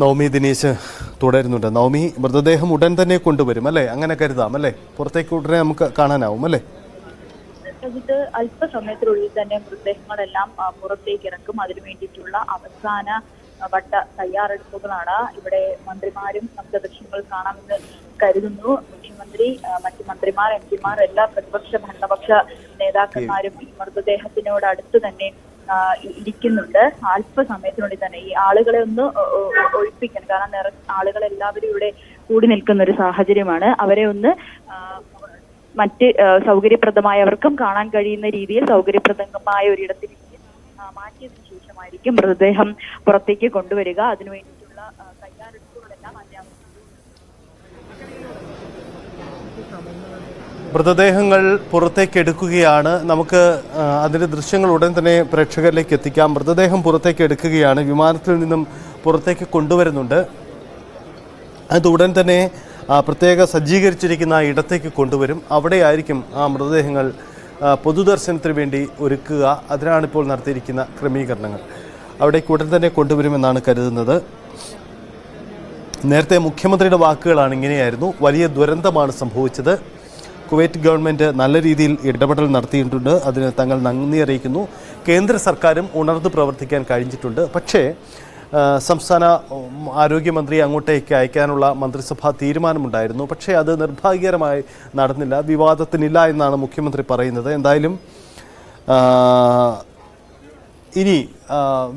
നവമി ദിനേശ് തുടരുന്നുണ്ട്. നവമി മൃതദേഹം ഉടൻ തന്നെ കൊണ്ടുവരും അല്ലേ? അങ്ങനെ കരുതാം അല്ലേ? പുറത്തേക്ക് ഉടനെ നമുക്ക് കാണാനാവും അല്ലേ? ഇത് അല്പസമയത്തിനുള്ളിൽ തന്നെ മൃതദേഹങ്ങളെല്ലാം പുറത്തേക്ക് ഇറക്കും. അതിനു വേണ്ടിയിട്ടുള്ള അവസാന വട്ട തയ്യാറെടുപ്പുകളാണ്. ഇവിടെ മന്ത്രിമാരും നമുക്ക് ദൃശ്യങ്ങൾ കാണാമെന്ന് കരുതുന്നു. മുഖ്യമന്ത്രി, മറ്റു മന്ത്രിമാർ, എംപിമാർ, എല്ലാ പ്രതിപക്ഷ ഭരണപക്ഷ നേതാക്കന്മാരും ഈ മൃതദേഹത്തിനോട് അടുത്ത് തന്നെ ഇരിക്കുന്നുണ്ട്. അല്പസമയത്തിനുള്ളിൽ തന്നെ ഈ ആളുകളെ ഒന്ന് ഒഴിപ്പിക്കണം. കാരണം ആളുകളെല്ലാവരും ഇവിടെ കൂടി നിൽക്കുന്ന ഒരു സാഹചര്യമാണ്. അവരെ ഒന്ന് മറ്റ് സൗകര്യപ്രദമായവർക്കും കാണാൻ കഴിയുന്ന രീതിയിൽ സൗകര്യപ്രദമായ ഒരിടത്തിലേക്ക് മാറ്റിയതിനു ശേഷമായിരിക്കും മൃതദേഹം പുറത്തേക്ക് കൊണ്ടുവരിക. അതിനു വേണ്ടിയിട്ടുള്ള തയ്യാറെടുപ്പുകളെല്ലാം മൃതദേഹങ്ങൾ പുറത്തേക്ക് എടുക്കുകയാണ്. നമുക്ക് അതിൻ്റെ ദൃശ്യങ്ങൾ ഉടൻ തന്നെ പ്രേക്ഷകരിലേക്ക് എത്തിക്കാം. മൃതദേഹം പുറത്തേക്ക് എടുക്കുകയാണ്, വിമാനത്തിൽ നിന്നും പുറത്തേക്ക് കൊണ്ടുവരുന്നുണ്ട്. അത് ഉടൻ തന്നെ പ്രത്യേക സജ്ജീകരിച്ചിരിക്കുന്ന ഇടത്തേക്ക് കൊണ്ടുവരും. അവിടെയായിരിക്കും ആ മൃതദേഹങ്ങൾ പൊതുദർശനത്തിന് വേണ്ടി ഒരുക്കുക. അതിനാണിപ്പോൾ നടത്തിയിരിക്കുന്ന ക്രമീകരണങ്ങൾ. അവിടേക്ക് ഉടൻ തന്നെ കൊണ്ടുവരുമെന്നാണ് കരുതുന്നത്. നേരത്തെ മുഖ്യമന്ത്രിയുടെ വാക്കുകളാണ് ഇങ്ങനെയായിരുന്നു: വലിയ ദുരന്തമാണ് സംഭവിച്ചത്. കുവൈറ്റ് ഗവൺമെൻറ് നല്ല രീതിയിൽ ഇടപെടൽ നടത്തിയിട്ടുണ്ട്. അതിന് തങ്ങൾ നന്ദി അറിയിക്കുന്നു. കേന്ദ്ര സർക്കാരും ഉണർന്നു പ്രവർത്തിക്കാൻ കഴിഞ്ഞിട്ടുണ്ട്. പക്ഷേ സംസ്ഥാന ആരോഗ്യമന്ത്രി അങ്ങോട്ടേക്ക് അയക്കാനുള്ള മന്ത്രിസഭാ തീരുമാനമുണ്ടായിരുന്നു. പക്ഷേ അത് നിർഭാഗ്യകരമായി നടന്നില്ല. വിവാദത്തിനില്ല എന്നാണ് മുഖ്യമന്ത്രി പറയുന്നത്. എന്തായാലും ഇനി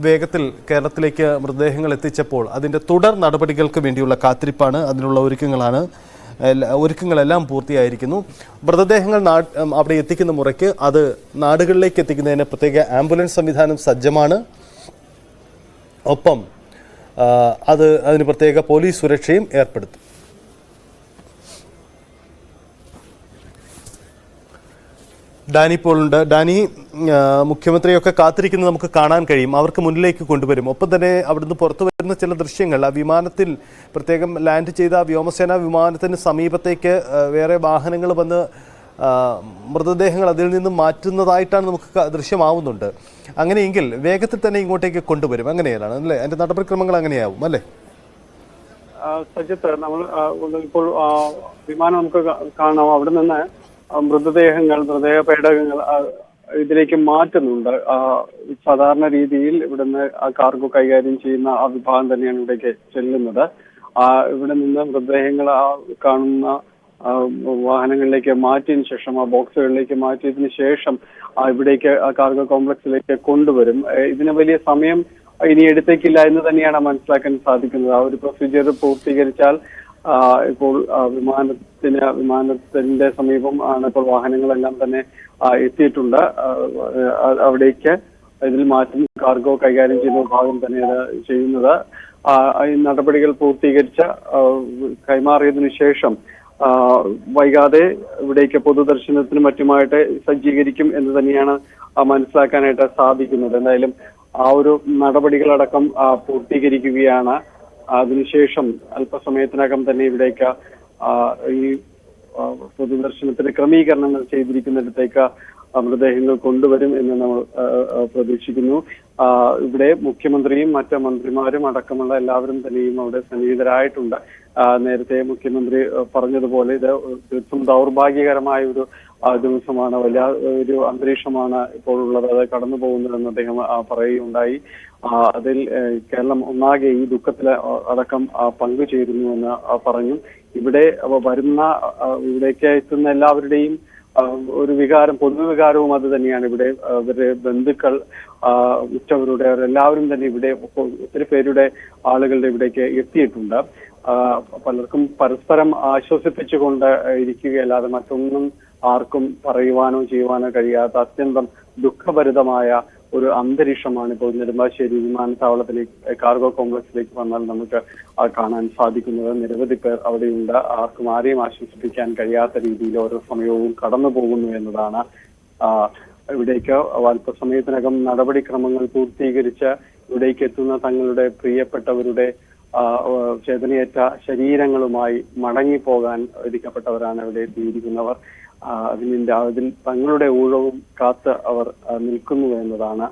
വേഗത്തിൽ കേരളത്തിലേക്ക് മൃതദേഹങ്ങൾ എത്തിച്ചപ്പോൾ അതിൻ്റെ തുടർ നടപടികൾക്ക് വേണ്ടിയുള്ള കാത്തിരിപ്പാണ്. അതിനുള്ള ഒരുക്കങ്ങളെല്ലാം പൂർത്തിയായിരിക്കുന്നു. മൃതദേഹങ്ങൾ അവിടെ എത്തിക്കുന്ന മുറയ്ക്ക് അത് നാടുകളിലേക്ക് എത്തിക്കുന്നതിന് പ്രത്യേക ആംബുലൻസ് സംവിധാനം സജ്ജമാണ്. ഒപ്പം അതിന് പ്രത്യേക പോലീസ് സുരക്ഷയും ഏർപ്പെടുത്തും. ഡാനി പോളുണ്ട്. ഡാനി, മുഖ്യമന്ത്രിയൊക്കെ കാത്തിരിക്കുന്നത് നമുക്ക് കാണാൻ കഴിയും. അവർക്ക് മുന്നിലേക്ക് കൊണ്ടുവരും. ഒപ്പം തന്നെ അവിടുന്ന് പുറത്തു വരുന്ന ചില ദൃശ്യങ്ങൾ, ആ വിമാനത്തിൽ പ്രത്യേകം ലാൻഡ് ചെയ്ത വ്യോമസേനാ വിമാനത്തിന് സമീപത്തേക്ക് വേറെ വാഹനങ്ങൾ വന്ന് മൃതദേഹങ്ങൾ അതിൽ നിന്നും മാറ്റുന്നതായിട്ടാണ് നമുക്ക് ദൃശ്യമാവുന്നുണ്ട്. അങ്ങനെയെങ്കിൽ വേഗത്തിൽ തന്നെ ഇങ്ങോട്ടേക്ക് കൊണ്ടുവരും. അങ്ങനെയാണ് അല്ലേ? അതിൻ്റെ നടപടിക്രമങ്ങൾ അങ്ങനെയാവും അല്ലേ? സജിത്ത്, നമ്മൾ ഇപ്പോൾ വിമാനം നമുക്ക് കാണാം. അവിടെ നിന്ന് മൃതദേഹ പേടകങ്ങൾ ഇതിലേക്ക് മാറ്റുന്നുണ്ട്. സാധാരണ രീതിയിൽ ഇവിടുന്ന് ആ കാർഗോ കൈകാര്യം ചെയ്യുന്ന ആ വിഭാഗം തന്നെയാണ് ഇവിടേക്ക് ചെല്ലുന്നത്. ഇവിടെ നിന്ന് മൃതദേഹങ്ങൾ കാണുന്ന വാഹനങ്ങളിലേക്ക് മാറ്റിയതിനു ശേഷം, ആ ബോക്സുകളിലേക്ക് മാറ്റിയതിനു ശേഷം ഇവിടേക്ക് കാർഗോ കോംപ്ലക്സിലേക്ക് കൊണ്ടുവരും. ഇതിന് വലിയ സമയം ഇനി എടുത്തേക്കില്ല എന്ന് തന്നെയാണ് മനസ്സിലാക്കാൻ സാധിക്കുന്നത്. ആ ഒരു പ്രൊസീജിയർ പൂർത്തീകരിച്ചാൽ ഇപ്പോൾ വിമാനത്തിന്റെ സമീപം ആണ് ഇപ്പോൾ വാഹനങ്ങളെല്ലാം തന്നെ എത്തിയിട്ടുണ്ട്. അവിടേക്ക് ഇതിൽ മാറ്റം കാർഗോ കൈകാര്യം ചെയ്യുന്ന വിഭാഗം തന്നെയാണ് ചെയ്യുന്നത്. ഈ നടപടികൾ പൂർത്തീകരിച്ച കൈമാറിയതിനു ശേഷം വൈകാതെ ഇവിടേക്ക് പൊതുദർശനത്തിനും മറ്റുമായിട്ട് സജ്ജീകരിക്കും എന്ന് തന്നെയാണ് മനസ്സിലാക്കാനായിട്ട് സാധിക്കുന്നത്. എന്തായാലും ആ ഒരു നടപടികളടക്കം പൂർത്തീകരിക്കുകയാണ്. അതിനുശേഷം അല്പസമയത്തിനകം തന്നെ ഇവിടേക്ക് ഈ പൊതുദർശനത്തിന് ക്രമീകരണങ്ങൾ ചെയ്തിരിക്കുന്നിടത്തേക്ക് മൃതദേഹങ്ങൾ കൊണ്ടുവരും എന്ന് നമ്മൾ പ്രതീക്ഷിക്കുന്നു. ഇവിടെ മുഖ്യമന്ത്രിയും മറ്റ് മന്ത്രിമാരും അടക്കമുള്ള എല്ലാവരും തന്നെയും അവിടെ സന്നിഹിതരായിട്ടുണ്ട്. നേരത്തെ മുഖ്യമന്ത്രി പറഞ്ഞതുപോലെ ഇത് തീർത്തും ദൗർഭാഗ്യകരമായ ഒരു ദിവസമാണ്, വലിയ ഒരു അന്തരീക്ഷമാണ് ഇപ്പോൾ ഉള്ളത്, അത് കടന്നു പോകുന്നതെന്ന് അദ്ദേഹം പറയുകയുണ്ടായി. അതിൽ കേരളം ഒന്നാകെ ഈ ദുഃഖത്തിൽ അടക്കം പങ്കുചേരുന്നുവെന്ന് പറഞ്ഞു. ഇവിടെ ഇവിടേക്ക് എത്തുന്ന എല്ലാവരുടെയും ഒരു വികാരം, പൊതുവികാരവും അത് തന്നെയാണ്. ഇവിടെ അവരുടെ ബന്ധുക്കൾ, ഉറ്റവരുടെ അവരെല്ലാവരും തന്നെ ഇവിടെ ഒത്തിരി പേരുടെ ആളുകളുടെ ഇവിടേക്ക് എത്തിയിട്ടുണ്ട്. പലർക്കും പരസ്പരം ആശ്വസിപ്പിച്ചുകൊണ്ട് ഇരിക്കുകയല്ലാതെ മറ്റൊന്നും ആർക്കും പറയുവാനോ ചെയ്യുവാനോ കഴിയാത്ത അത്യന്തം ദുഃഖഭരിതമായ ഒരു അന്തരീക്ഷമാണ് ഇപ്പോൾ നെടുമ്പാശ്ശേരി വിമാനത്താവളത്തിലേക്ക്, കാർഗോ കോംപ്ലക്സിലേക്ക് വന്നാൽ നമുക്ക് കാണാൻ സാധിക്കുന്നത്. നിരവധി പേർ അവിടെയുണ്ട്. ആരെയും ആശ്വസിപ്പിക്കാൻ കഴിയാത്ത രീതിയിൽ ഓരോ സമയവും കടന്നു പോകുന്നു എന്നതാണ്. ഇവിടേക്ക് അല്പസമയത്തിനകം നടപടിക്രമങ്ങൾ പൂർത്തീകരിച്ച് ഇവിടേക്ക് എത്തുന്ന തങ്ങളുടെ പ്രിയപ്പെട്ടവരുടെ ചേതനയേറ്റ ശരീരങ്ങളുമായി മടങ്ങിപ്പോകാൻ വിധിക്കപ്പെട്ടവരാണ് ഇവിടെ എത്തിയിരിക്കുന്നവർ. അതിൽ തങ്ങളുടെ ഊഴവും കാത്ത് അവർ നിൽക്കുന്നു എന്നതാണ്.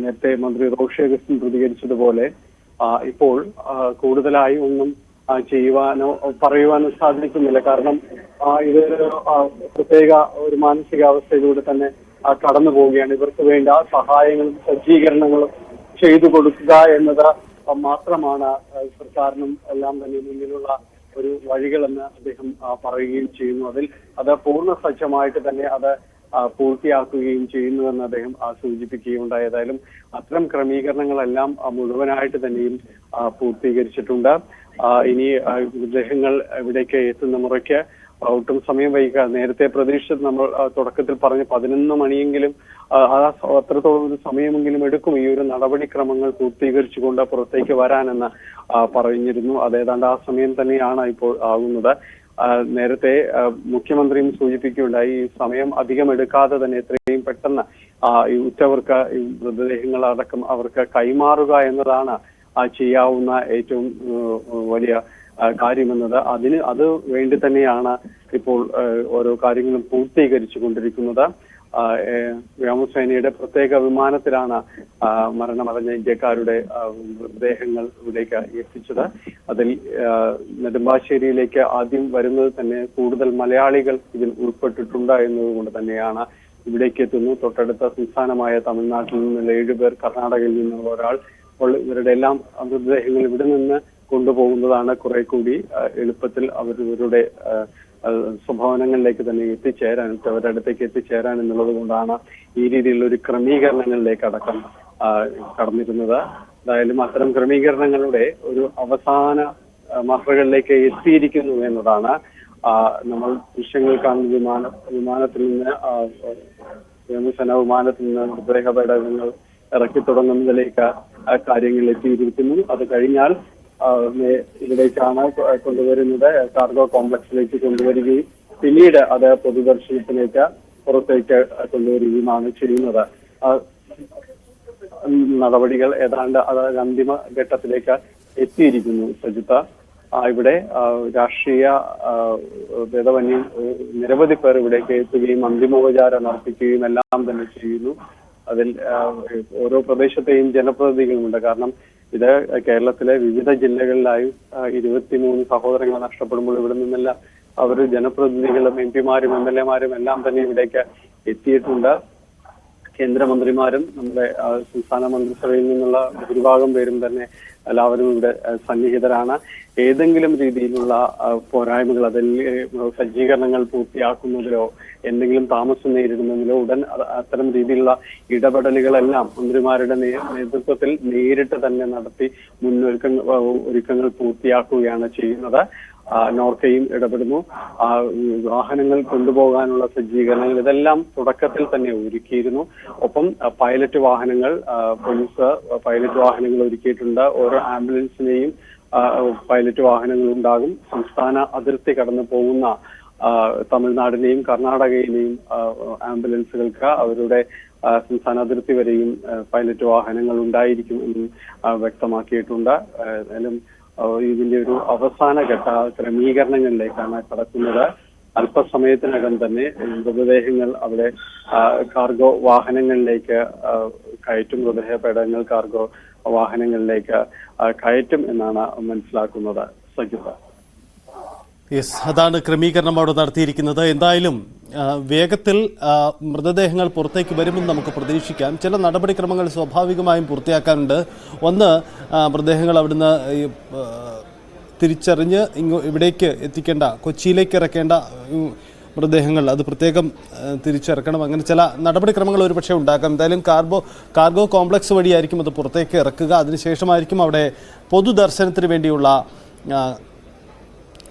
നേരത്തെ മന്ത്രി റോഷി അഗസ്റ്റിൻ പ്രതികരിച്ചതുപോലെ ഇപ്പോൾ കൂടുതലായി ഒന്നും ചെയ്യുവാനോ പറയുവാനോ സാധിക്കുന്നില്ല. കാരണം ഇതൊരു പ്രത്യേക ഒരു മാനസികാവസ്ഥയിലൂടെ തന്നെ കടന്നു പോവുകയാണ്. ഇവർക്ക് വേണ്ട സഹായങ്ങളും സജ്ജീകരണങ്ങളും ചെയ്തു കൊടുക്കുക എന്നത് മാത്രമാണ് സർക്കാരിനും എല്ലാം തന്നെ മുന്നിലുള്ള ഒരു വഴികളെന്ന് അദ്ദേഹം പറയുകയും ചെയ്യുന്നു. അത് പൂർണ്ണ സജ്ജമായിട്ട് തന്നെ അത് പൂർത്തിയാക്കുകയും ചെയ്യുന്നുവെന്ന് അദ്ദേഹം സൂചിപ്പിക്കുകയുണ്ടായി. ഏതായാലും അത്തരം ക്രമീകരണങ്ങളെല്ലാം മുഴുവനായിട്ട് തന്നെയും പൂർത്തീകരിച്ചിട്ടുണ്ട്. ഇനി മൃതദേഹങ്ങൾ ഇവിടേക്ക് എത്തുന്ന മുറയ്ക്ക് ഒട്ടും സമയം വൈകുക. നേരത്തെ പ്രതീക്ഷിച്ചത് നമ്മൾ തുടക്കത്തിൽ പറഞ്ഞ് 11 മണിയെങ്കിലും അത്രത്തോളം ഒരു സമയമെങ്കിലും എടുക്കും ഈ ഒരു നടപടിക്രമങ്ങൾ പൂർത്തീകരിച്ചുകൊണ്ട് പുറത്തേക്ക് വരാനെന്ന് പറഞ്ഞിരുന്നു. അതേതാണ്ട് ആ സമയം തന്നെയാണ് ഇപ്പോൾ ആകുന്നത്. നേരത്തെ മുഖ്യമന്ത്രിയും സൂചിപ്പിക്കുകയുണ്ടായി ഈ സമയം അധികം എടുക്കാതെ തന്നെ എത്രയും പെട്ടെന്ന് ഈ ഉറ്റവർക്ക് ഈ മൃതദേഹങ്ങൾ അടക്കം അവർക്ക് കൈമാറുക എന്നതാണ് ചെയ്യാവുന്ന ഏറ്റവും വലിയ കാര്യമെന്നത്. അത് വേണ്ടി തന്നെയാണ് ഇപ്പോൾ ഓരോ കാര്യങ്ങളും പൂർത്തീകരിച്ചു കൊണ്ടിരിക്കുന്നത്. വ്യോമസേനയുടെ പ്രത്യേക വിമാനത്തിലാണ് മരണമടഞ്ഞ ഇന്ത്യക്കാരുടെ മൃതദേഹങ്ങൾ ഇവിടേക്ക് എത്തിച്ചത്. അതിൽ നെടുമ്പാശ്ശേരിയിലേക്ക് ആദ്യം വരുന്നത് തന്നെ കൂടുതൽ മലയാളികൾ ഇതിൽ ഉൾപ്പെട്ടിട്ടുണ്ട് എന്നതുകൊണ്ട് തന്നെയാണ് ഇവിടേക്ക് എത്തുന്നു. തൊട്ടടുത്ത സംസ്ഥാനമായ തമിഴ്നാട്ടിൽ നിന്നുള്ള 7 പേർ, കർണാടകയിൽ നിന്നുള്ള ഒരാൾ. അപ്പോൾ ഇവരുടെ എല്ലാം മൃതദേഹങ്ങൾ ഇവിടെ നിന്ന് കൊണ്ടുപോകുന്നതാണ് കുറെ കൂടി എളുപ്പത്തിൽ അവരുടെ സ്വഭവനങ്ങളിലേക്ക് തന്നെ എത്തിച്ചേരാൻ, അവരുടെ അടുത്തേക്ക് എത്തിച്ചേരാൻ എന്നുള്ളത് കൊണ്ടാണ് ഈ രീതിയിലുള്ള ഒരു ക്രമീകരണങ്ങളിലേക്ക് അടക്കം കടന്നിരുന്നത്. എന്തായാലും അത്തരം ക്രമീകരണങ്ങളുടെ ഒരു അവസാന മറകളിലേക്ക് എത്തിയിരിക്കുന്നു എന്നതാണ് നമ്മൾ ദൃശ്യങ്ങൾ കാണുന്ന വിമാനത്തിൽ നിന്ന് വ്യോമസേന വിമാനത്തിൽ നിന്ന് മൃതദേഹ പേടകങ്ങൾ ഇറക്കി തുടങ്ങുന്നതിലേക്ക് കാര്യങ്ങൾ എത്തിയിരിക്കുന്നു. അത് കഴിഞ്ഞാൽ ഇവിടേക്കാണ് കൊണ്ടുവരുന്നത്, കാർഗോ കോംപ്ലക്സിലേക്ക് കൊണ്ടുവരികയും പിന്നീട് അത് പൊതുദർശനത്തിലേക്ക് പുറത്തേക്ക് കൊണ്ടുവരികയുമാണ് ചെയ്യുന്നത്. നടപടികൾ ഏതാണ്ട് അത് അന്തിമ ഘട്ടത്തിലേക്ക് എത്തിയിരിക്കുന്നു. സജിത്ത, ഇവിടെ രാഷ്ട്രീയ ഭേദമന്യം നിരവധി പേർ ഇവിടേക്ക് എത്തുകയും അന്തിമോപചാരം നടത്തിക്കുകയും എല്ലാം തന്നെ ചെയ്യുന്നു. അതിൽ ഓരോ പ്രദേശത്തെയും ജനപ്രതിനിധികളുമുണ്ട്. കാരണം ഇത് കേരളത്തിലെ വിവിധ ജില്ലകളിലായി 23 സഹോദരങ്ങളെ നഷ്ടപ്പെടുമ്പോൾ ഇവിടെ നിന്നെല്ലാം അവർ ജനപ്രതിനിധികളും MP-മാരും MLA-മാരും എല്ലാം തന്നെ ഇവിടേക്ക് എത്തിയിട്ടുണ്ട്. കേന്ദ്രമന്ത്രിമാരും നമ്മുടെ സംസ്ഥാന മന്ത്രിസഭയിൽ നിന്നുള്ള ഭൂരിഭാഗം പേരും തന്നെ എല്ലാവരും ഇവിടെ സന്നിഹിതരാണ്. ഏതെങ്കിലും രീതിയിലുള്ള പോരായ്മകൾ, അതിൽ സജ്ജീകരണങ്ങൾ പൂർത്തിയാക്കുന്നതിലോ എന്തെങ്കിലും താമസം നേരിടുന്നതിലോ ഉടൻ അത്തരം രീതിയിലുള്ള ഇടപെടലുകളെല്ലാം മന്ത്രിമാരുടെ നേതൃത്വത്തിൽ നേരിട്ട് തന്നെ നടത്തി ഒരുക്കങ്ങൾ പൂർത്തിയാക്കുകയാണ് ചെയ്യുന്നത്. നോർക്കയും ഇടപെടുന്നു. വാഹനങ്ങൾ കൊണ്ടുപോകാനുള്ള സജ്ജീകരണങ്ങൾ ഇതെല്ലാം തുടക്കത്തിൽ തന്നെ ഒരുക്കിയിരുന്നു. ഒപ്പം പൈലറ്റ് വാഹനങ്ങൾ, പോലീസ് പൈലറ്റ് വാഹനങ്ങൾ ഒരുക്കിയിട്ടുണ്ട്. ഓരോ ആംബുലൻസിനെയും പൈലറ്റ് വാഹനങ്ങൾ ഉണ്ടാകും. സംസ്ഥാന അതിർത്തി കടന്നു പോകുന്ന തമിഴ്നാടിനെയും കർണാടകയിലെയും ആംബുലൻസുകൾക്ക് അവരുടെ സംസ്ഥാന അതിർത്തി വരെയും പൈലറ്റ് വാഹനങ്ങൾ ഉണ്ടായിരിക്കും എന്ന് വ്യക്തമാക്കിയിട്ടുണ്ട്. എന്നാലും ഇതിന്റെ ഒരു അവസാന ഘട്ട ക്രമീകരണങ്ങളിലേക്കാണ് കടക്കുന്നത്. അല്പസമയത്തിനകം തന്നെ മൃതദേഹങ്ങൾ അവിടെ കാർഗോ വാഹനങ്ങളിലേക്ക് കയറ്റും. മൃതദേഹ പേടകങ്ങൾ കാർഗോ വാഹനങ്ങളിലേക്ക് കയറ്റും എന്നാണ് മനസ്സിലാക്കുന്നത്. സജിത, യെസ്, അതാണ് ക്രമീകരണം അവിടെ നടത്തിയിരിക്കുന്നത്. എന്തായാലും വേഗത്തിൽ മൃതദേഹങ്ങൾ പുറത്തേക്ക് വരുമെന്ന് നമുക്ക് പ്രതീക്ഷിക്കാം. ചില നടപടിക്രമങ്ങൾ സ്വാഭാവികമായും പൂർത്തിയാക്കാനുണ്ട്. ഒന്ന്, മൃതദേഹങ്ങൾ അവിടുന്ന് തിരിച്ചറിഞ്ഞ് ഇവിടേക്ക് എത്തിക്കേണ്ട, കൊച്ചിയിലേക്ക് ഇറക്കേണ്ട മൃതദേഹങ്ങൾ അത് പ്രത്യേകം തിരിച്ചിറക്കണം. അങ്ങനെ ചില നടപടിക്രമങ്ങൾ ഒരുപക്ഷെ ഉണ്ടാക്കാം. എന്തായാലും കാർഗോ കോംപ്ലക്സ് വഴിയായിരിക്കും അത് പുറത്തേക്ക് ഇറക്കുക. അതിനുശേഷമായിരിക്കും അവിടെ പൊതുദർശനത്തിന് വേണ്ടിയുള്ള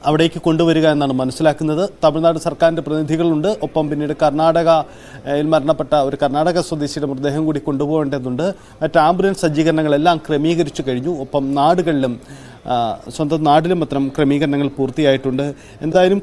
അവിടേക്ക് കൊണ്ടുവരിക എന്നാണ് മനസ്സിലാക്കുന്നത്. തമിഴ്നാട് സർക്കാരിൻ്റെ പ്രതിനിധികളുണ്ട്. ഒപ്പം പിന്നീട് കർണാടകയിൽ മരണപ്പെട്ട ഒരു കർണാടക സ്വദേശിയുടെ മൃതദേഹം കൂടി കൊണ്ടുപോകേണ്ടതുണ്ട്. മറ്റ് ആംബുലൻസ് സജ്ജീകരണങ്ങളെല്ലാം ക്രമീകരിച്ചു കഴിഞ്ഞു. ഒപ്പം നാടുകളിലും സ്വന്തം നാട്ടിലും അത്തരം ക്രമീകരണങ്ങൾ പൂർത്തിയായിട്ടുണ്ട്. എന്തായാലും